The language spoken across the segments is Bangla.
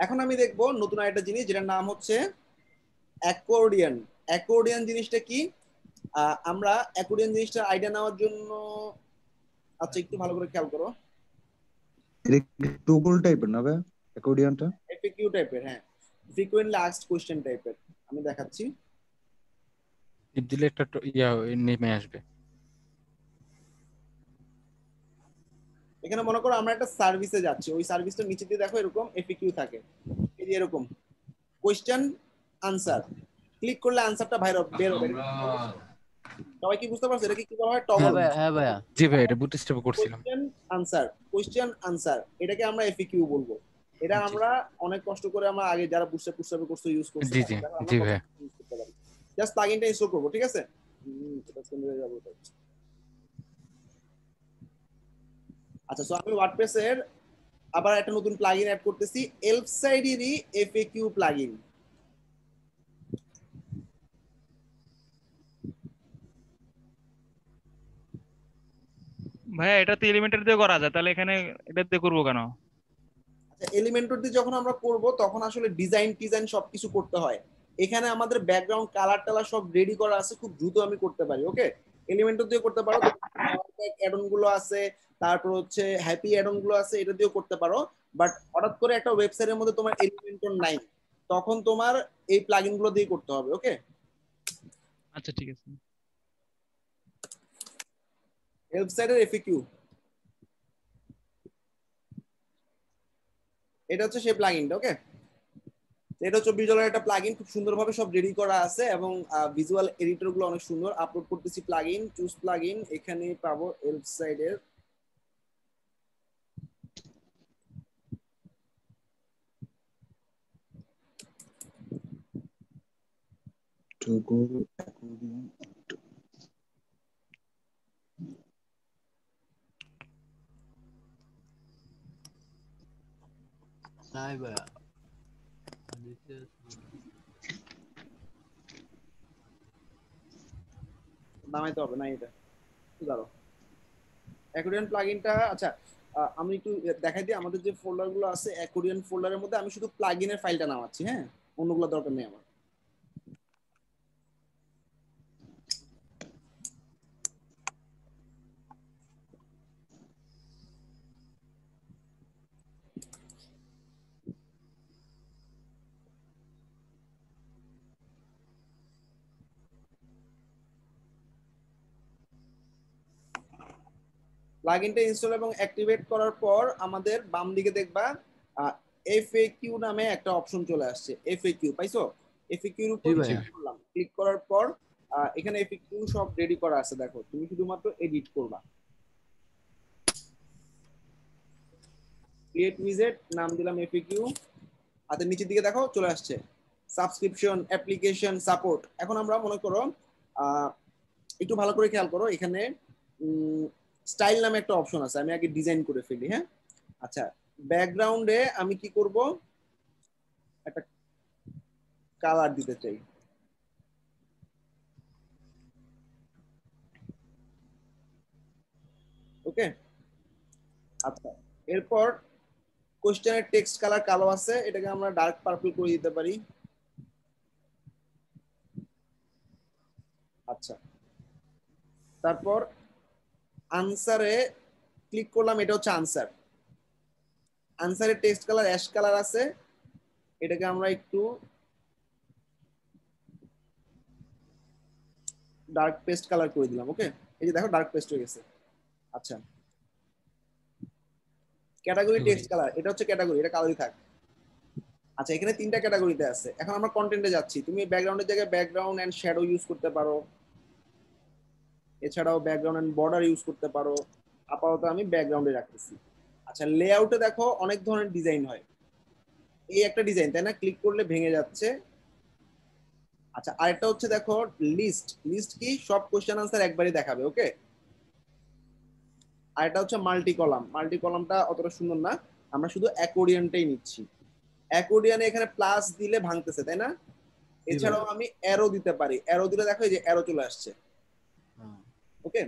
এখন আমি দেখবো নতুন আরেকটা জিনিস যেটার নাম হচ্ছে অ্যাকর্ডিয়ান। অ্যাকর্ডিয়ান জিনিসটা কি? আমরা অ্যাকর্ডিয়ান জিনিসটা আইডিয়া নেওয়ার জন্য, আচ্ছা একটু ভালো করে খেয়াল করো। এটা টগল টাইপের না ভাই অ্যাকর্ডিয়নটা? এফএকিউ টাইপের, হ্যাঁ, ফ্রিকোয়েন্টলি আস্কড কোশ্চেন টাইপের। আমি দেখাচ্ছি। টিপ দিলে একটা নেমে আসবে। এখানে মনে করো আমরা একটা সার্ভিসে যাচ্ছি, ওই সার্ভিসটার নিচে দিয়ে দেখো এরকম এফএকিউ থাকে, এই যে এরকম কোশ্চেন আনসার। ক্লিক করলে আনসারটা বের হবে। সবাই কি বুঝতে পারছো এটা কি বলা হয়? টগল। হ্যাঁ ভাইয়া। জি ভাই, এটা বুটস্ট্র্যাপে করছিলাম। কোশ্চেন আনসার এটাকে আমরা এফএকিউ বলবো। এটা জি আমরা অনেক কষ্ট করে আমরা আগে যারা বুটস্ট্র্যাপে কোর্স ইউজ করছি জি জি জি ভাই। ইউজ করতে পারি। জাস্ট প্লাগইনটা ইনস্টল করব, ঠিক আছে? এটা কোন জায়গায় যাবো? আচ্ছা, সো আমি ওয়ার্ডপ্রেসের আবার একটা নতুন প্লাগইন অ্যাড করতেছি, এলফ সাইডেরই এফএকিউ প্লাগইন। ভাইয়া এটা তো এলিমেন্টর দিয়ে করা যায়, তাহলে এখানে এটা দিয়ে করবো কেন? আচ্ছা, এলিমেন্টর দিয়ে যখন আমরা করব তখন আসলে ডিজাইন সবকিছু করতে হয়। এখানে আমাদের ব্যাকগ্রাউন্ড কালার টালার সব রেডি করা আছে, খুব দ্রুত আমি করতে পারি। ওকে, এলিমেন্টর দিয়ে করতে পারো, অ্যাডন গুলো আছে, তারপর হচ্ছে হ্যাপি অ্যাডন গুলো আছে, এটা দিয়েও করতে পারো। বাট হঠাৎ করে একটা ওয়েবসাইটের মধ্যে তোমার এলিমেন্টর নাই, তখন তোমার এই প্লাগইন গুলো দিয়ে করতে হবে। ওকে, আচ্ছা ঠিক আছে। ওয়েবসাইটের এফএকিউ, এটা হচ্ছে সেই প্লাগইনটা। ওকে, এটা $24 একটা প্লাগইন, খুব সুন্দরভাবে সব রেডি করা আছে এবং ভিজুয়াল এডিটর গুলো অনেক সুন্দর। আপলোড করতেছি প্লাগইন, চুজ প্লাগইন, এখানে পাবো এলফ সাইডের। Toggle accordion. নাই ভাইয়া। নামাইতে হবে না এটা, দাঁড়াও। অ্যাকর্ডিয়ন প্লাগইনটা, আচ্ছা আমি একটু দেখাই দিই। আমাদের যে ফোল্ডার গুলো আছে অ্যাকর্ডিয়ন ফোল্ডারের মধ্যে আমি শুধু প্লাগইনের ফাইলটা নামাচ্ছি, হ্যাঁ, অন্যগুলো দরকার নেই আমার। প্লাগইনটা ইনস্টল এবং অ্যাক্টিভেট করার পর আমাদের বাম দিকে দেখবা এফএকিউ নামে একটা অপশন চলে আসছে। এফএকিউ পাইছো? এফএকিউ এর উপর জি ভাইয়া। ক্লিক করলাম, ক্লিক করার পর এখানে এফএকিউ সব রেডি করা আছে, দেখো তুমি শুধুমাত্র এডিট করবা। ক্রিয়েট উইজেট নাম দিলাম এফএকিউ, হাতের নিচের দিকে দেখো চলে আসছে সাবস্ক্রিপশন, অ্যাপ্লিকেশন, সাপোর্ট। এখন আমরা মনে করো একটু ভালো করে খেয়াল করো, এখানে স্টাইল নামে একটা অপশন আছে, আমি আগে ডিজাইন করে ফেলি। হ্যাঁ, আচ্ছা, ব্যাকগ্রাউন্ডে আমি কি করব, একটা কালার দিতে চাই। ওকে, আচ্ছা, এরপর কোশ্চেনের টেক্সট কালার কালো আছে, এটাকে আমরা ডার্ক পার্পল করে দিতে পারি। আচ্ছা, তারপর আনসারে ক্লিক করলাম, এটা হচ্ছে আনসার। আনসারের টেক্সট কালার অ্যাশ কালার আছে, এটাকে আমরা একটু ডার্ক পেস্ট কালার করে দিলাম। ওকে, এই যে দেখো ডার্ক পেস্ট হয়ে গেছে। আচ্ছা, ক্যাটাগরি টেক্সট কালার, এটা হচ্ছে ক্যাটাগরি, এটা কালোই থাক। আচ্ছা, এখানে তিনটা ক্যাটাগরিতে আছে। এখন আমরা কন্টেন্টে যাচ্ছি, তুমি ব্যাকগ্রাউন্ডের জায়গায় ব্যাকগ্রাউন্ড এন্ড শ্যাডো ইউজ করতে পারো, এছাড়াও ব্যাকগ্রাউন্ড এন্ড বর্ডার ইউজ করতে পারো। আপাতত আমি ব্যাকগ্রাউন্ডে রাখতেছি। আচ্ছা, লেআউটে দেখো অনেক ধরনের ডিজাইন হয়, এই একটা ডিজাইন তাই না, ক্লিক করলে ভেঙে যাচ্ছে। আচ্ছা, আরেকটা হচ্ছে দেখো লিস্ট। লিস্ট কি? সব কোশ্চেন আনসার একবারই দেখাবে। ওকে, আর এটা হচ্ছে মাল্টি কলাম। মাল্টি কলামটা অতটা সুন্দর না, আমরা শুধু অ্যাকর্ডিয়নটাই নিচ্ছি। অ্যাকর্ডিয়নে এখানে প্লাস দিলে ভাঙতেছে তাই না? এছাড়াও আমি অ্যারো দিতে পারি, অ্যারো দিলে দেখো এই যে অ্যারো চলে আসছে। ওকে,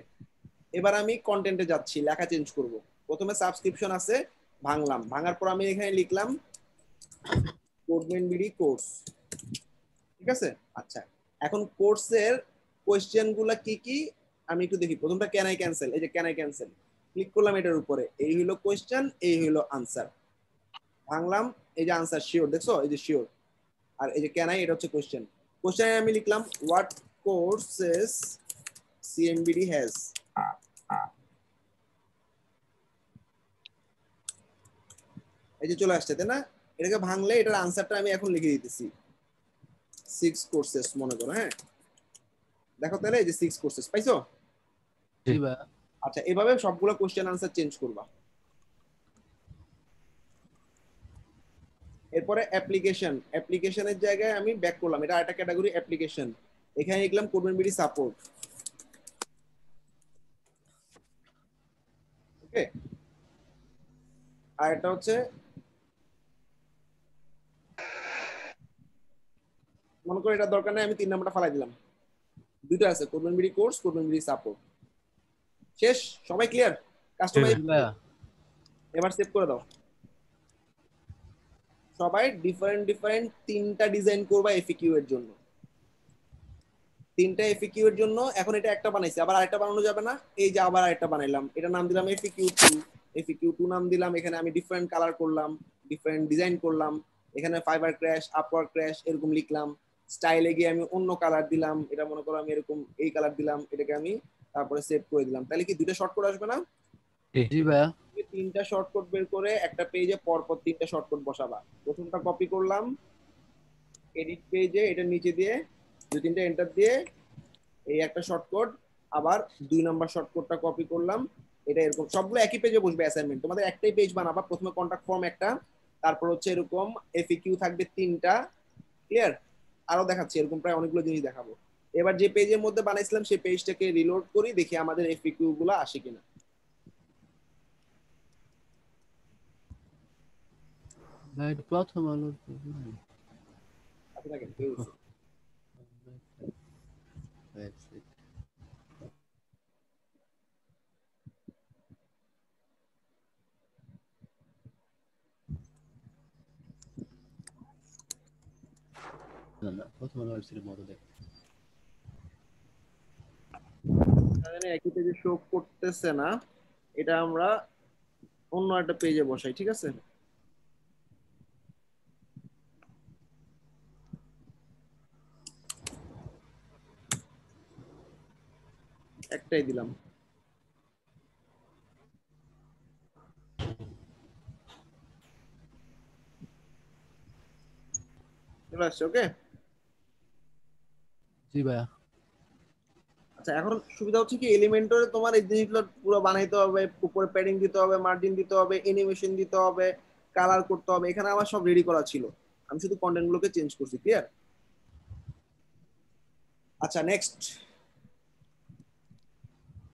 এবার আমি কন্টেন্টে যাচ্ছি, লেখা চেঞ্জ করব। প্রথমে সাবস্ক্রিপশন আছে, ভাঙলাম, ভাঙার পর আমি এখানে লিখলাম কোডমেন বিডি কোর্স, ঠিক আছে। আচ্ছা এখন কোর্সের কোয়েশ্চেন গুলা কি কি আমি একটু দেখি। প্রথমটা ক্যান আই ক্যান্সেল, এই যে ক্যান আই ক্যান্সেল ক্লিক করলাম এটার উপরে, এই হইলো কোয়েশ্চেন, এই হইলো আনসার, ভাঙলাম, এই যে আনসার শিওর, দেখছো এই যে শিওর, আর এই যে ক্যান আই এটা হচ্ছে কোয়েশ্চেন। কোয়েশ্চেনে আমি লিখলাম হোয়াট কোর্সেস সিএমবিডি হ্যাজ, এই যে চলে আসছে তাই না। এটাকে ভাঙলে এটার আনসারটা আমি এখন লিখে দিতেছি 6 কোর্সেস মনে করো, হ্যাঁ দেখো তাহলে এই যে 6 কোর্সেস পাইছো। জি আচ্ছা এভাবে সবগুলো কোশ্চেন আনসার চেঞ্জ করবা। এরপরে অ্যাপ্লিকেশন, অ্যাপ্লিকেশনের জায়গায় আমি ব্যাক করলাম, এটা আরেকটা ক্যাটাগরি অ্যাপ্লিকেশন, এখানে লিখলাম কোডমেন বিডি সাপোর্ট, ওকে। আর এটা হচ্ছে মনে করো এটা দরকার নাই, আমি 3 নাম্বারটা ফালাই দিলাম, দুটো আছে কোডমেন বিডি কোর্স, কোডমেন বিডি সাপোর্ট। শেষ, সবাই ক্লিয়ার? কাস্টমাইজ এবার সেভ করে দাও। সবাই ডিফারেন্ট ডিফারেন্ট 3টা ডিজাইন করবা এফএকিউ এর জন্য, 3টা এফএকিউ এর জন্য। এখন এটা একটা বানাইছি, আবার আরেকটা বানানো যাবে না, এই যে আবার আরেকটা বানাইলাম, এটা নাম দিলাম এফএকিউ 2, এফএকিউ 2 নাম দিলাম, এখানে আমি ডিফারেন্ট কালার করলাম, ডিফারেন্ট ডিজাইন করলাম, এখানে ফাইবার ক্র্যাশ, আপওয়ার্ড ক্র্যাশ এরকম লিখলাম, স্টাইলে গিয়ে আমি অন্য কালার দিলাম, এটা মনে করো আমি এরকম এই কালার দিলাম, এটাকে আমি তারপরে সেভ করে দিলাম। তাহলে কি দুটো শর্টকাট আসবে না? জি ভাইয়া। 3টা শর্টকাট বের করে একটা পেজে পরপর 3টা শর্টকাট বসাবা। প্রথমটা কপি করলাম এডিট পেজে, এটার নিচে দিয়ে 2-3টা এন্টার দিয়ে এই একটা শর্টকাট, আবার 2 নাম্বার শর্টকাটটা কপি করলাম, এটা এরকম সবগুলো একই পেজে বসবে অ্যাসাইনমেন্ট। তোমাদের একটাই পেজ বানাবা, প্রথমে কন্টাক্ট ফর্ম একটা, তারপর হচ্ছে এরকম এফএকিউ থাকবে 3টা, ক্লিয়ার? আরো দেখাচ্ছি, এরকম প্রায় অনেকগুলো জিনিস দেখাবো। এবার যে পেজের মধ্যে বানাইছিলাম সেই পেজটাকে রিলোড করি, দেখি আমাদের এফএকিউ গুলো আসে কিনা। ভাই প্রথম আলো আচ্ছা দেখেন কেউ প্রথম আলো ওয়েবসাইটের মতো দেখ। এখানে একই পেজে শো করতেছে না, এটা আমরা অন্য একটা পেজে বসাই, ঠিক আছে? একটাই দিলাম, চলে আসছে, ওকে। জি ভাইয়া। আচ্ছা এখন সুবিধা হচ্ছে কি, এলিমেন্টরে তোমার এই জিনিসগুলো পুরো বানাইতে হবে, উপরে প্যাডিং দিতে হবে, মার্জিন দিতে হবে, অ্যানিমেশন দিতে হবে, কালার করতে হবে, এখানে আমার সব রেডি করা ছিল, আমি শুধু কন্টেন্ট গুলোকে চেঞ্জ করছি, ক্লিয়ার? আচ্ছা নেক্সট